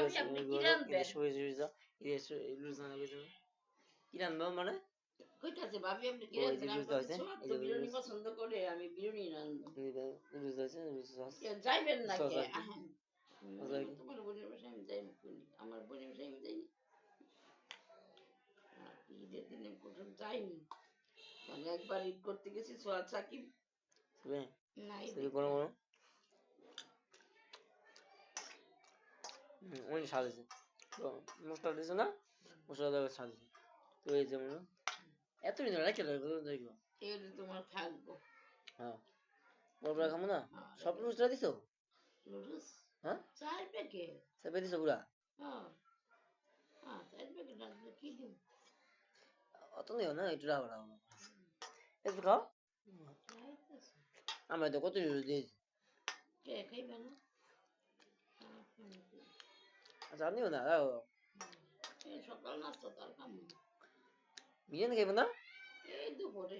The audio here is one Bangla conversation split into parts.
ভাবি আপনি কি রাঁধবেন? কি রান্না মানে কইতাছে ভাবি আপনি কি ওই যে রাঁধবেন? আমি রুজ বলছি আছে ছোয়াত এই তো যে বিরিয়ানি রুজ পছন্দ করে আমি বিরিয়ানি রাঁধবো। রুজ আছে রুজ সস যাইবেন না সস কে? আর কি আহেন। সস আর কি তোমার বোনের বাসায় আমি যাইনি কোনদিন। আমার বোনের বাসায় আমি যাইনি। ঈদের দিনে কোথাও যাইনি। মানে একবার ঈদ করতে গেছি সোয়াদ সাকিব তবে নাই সবই দেখতে। গরম গরম অনেক স্বাদ আছে তো মশলা দিয়েছে না মশলা দেওয়ার স্বাদ আছে তো এই যেমন এত দিন রেখে দেখবো এর তোমার থাকবো। হ্যাঁ বড় খাবো না আর সব মশলা দিছো নুডলস হ্যাঁ 4 প্যাকেট। সব দিছো পুরা হ্যাঁ, 4 প্যাকেট রাখলে কি দিব? অত নিও না একটু রাখো রাখো একটু খাও খাইতেছে। আমরা তো কত দিয়েছি কে খাইবে না? আচ্ছা আপনিও না রাখো এই সকাল নাস্তা তো আর খাবো না। বিরিয়ানি খাইবো না এই দুপুরে।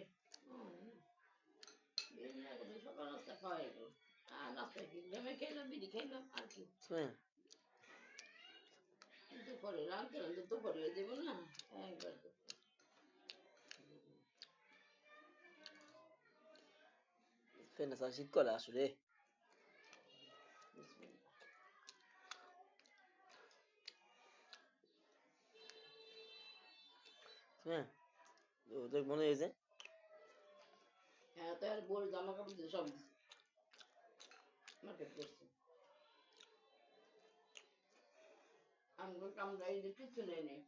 বিরিয়ানি আর কোথায় সকাল নাস্তা খাওয়াই গেল। আর নাস্তা কি? লেমে খাইলাম, বিড়ি খাইলাম আর কি? শুনেন দুপুরে রাঁধতে রাঁধতে দুপুরে হয়ে যাবো না? একবার দুপুরে। ফেনে স্যার শীত করে আসলে বিসমিল্লাহ। শুনেন ওদের মনে হয়েছে হ্যাঁ তো আর বড় জামা কাপড় দিয়ে সব দিছে মার্কেট করছে আমগো কামরা এই যে কিছু নেই নেই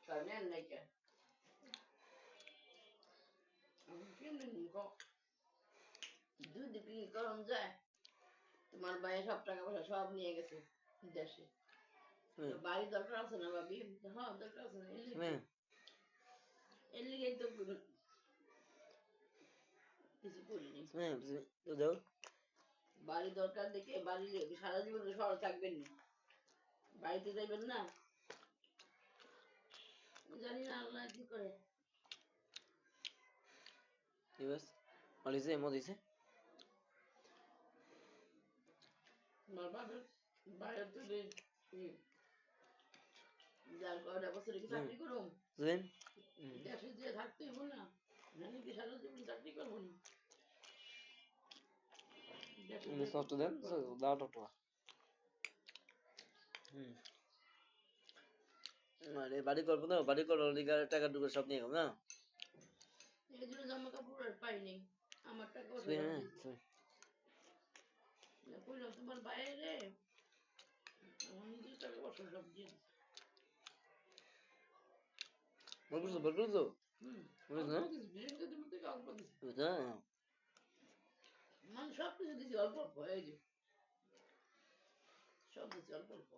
কারণ নেন নাই কে আমি কিনে নিব দুধ কি গরম যায় তোমার ভাই সব টাকা পয়সা সব নিয়ে গেছে দেশে তো বাড়ি দরকার আছে না ভাবি হ্যাঁ দরকার আছে না এর লিগে তো কিছু করিনি বাড়ি দরকার দেখে বাড়ি সারা জীবন শহরে থাকবেন না বাড়িতে যাইবেন না জানি না আল্লাহ কি করে মালিছে মত দিছে তোমার বাবার বাইরে তো যার কয়টা বছরে কি চাকরি করুম দেশে যে থাকতে হইব না জানি কি সারা জীবন চাকরি করবো না মানে বাড়ি করবো না বাড়ি করার লিগে টাকা টুকু সব নিয়ে যাবো না এই জন্য জামা কাপড় আর পাইনি আমার টাকা কইলাম তোমার বাইরে আমার নিজের টাকা পয়সা সব দিয়ে বলবো মানে সব কিছু দিচ্ছি অল্প অল্প এই যে সব দিচ্ছি অল্প অল্প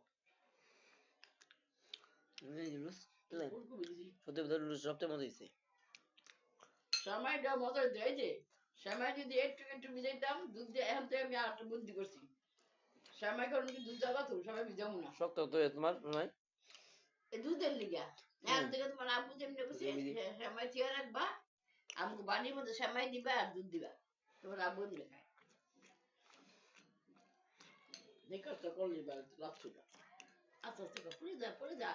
ফুলকপি দিছি সত্যি সবচেয়ে মজা দিছে সময়টা মজা দেয় যে সময় যদি একটু একটু ভিজাইতাম দুধ দিয়ে এখন তো আমি আর একটা বুদ্ধি করছি সময় কারণ কি দুধ যাবা তো সময় ভিজাবো না শক্ত তো তোমার নয় এই দুধের লিগা এখন থেকে তোমার আব্বু যেমনি বসে সময় থিয়ে রাখবা আমাকে বাড়ির মধ্যে সময় দিবা আর দুধ দিবা তোমার আব্বু দিলে খায় যে কাজটা করলি বা লাগছো না আস্তে আস্তে পড়ে যা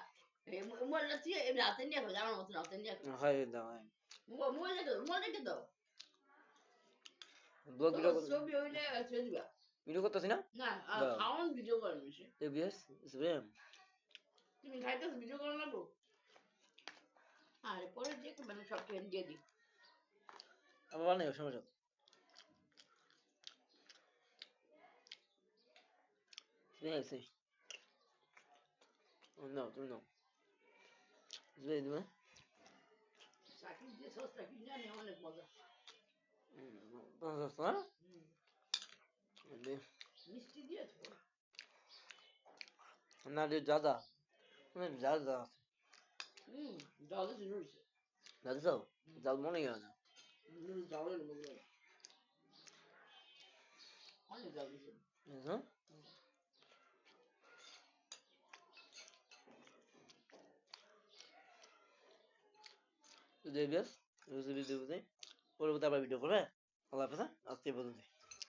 মোবাইলটা তুই রাতে নিয়ে যাবো আমার মতো রাতে নিয়ে যাবো হয় দাও মোবাইল রেখে দাও ব্লগ ভিডিও ছবি হইলে ছেড়ে দিবা ভিডিও করতেছি না না খাওয়ান ভিডিও করেন বেশি তুমি খাইতেছ ভিডিও করেন লাগবো আরে পরে দিয়ে মানে সব ট্রেন দিয়ে দিই আমার বানাই সমস্যা তুমি নাও দিবে চাকরি দিয়ে সস্তা কিনে জানি অনেক মজা মিষ্টি দিয়েছ না যা যা যা যা জলে রয়েছে দাদু জাল মনে গেল না জলের মধ্যে অনেক জল দিয়েছে পরবর্তী আবার ভিডিও করবে আল্লাহ হাফেজ আজকে পর্যন্ত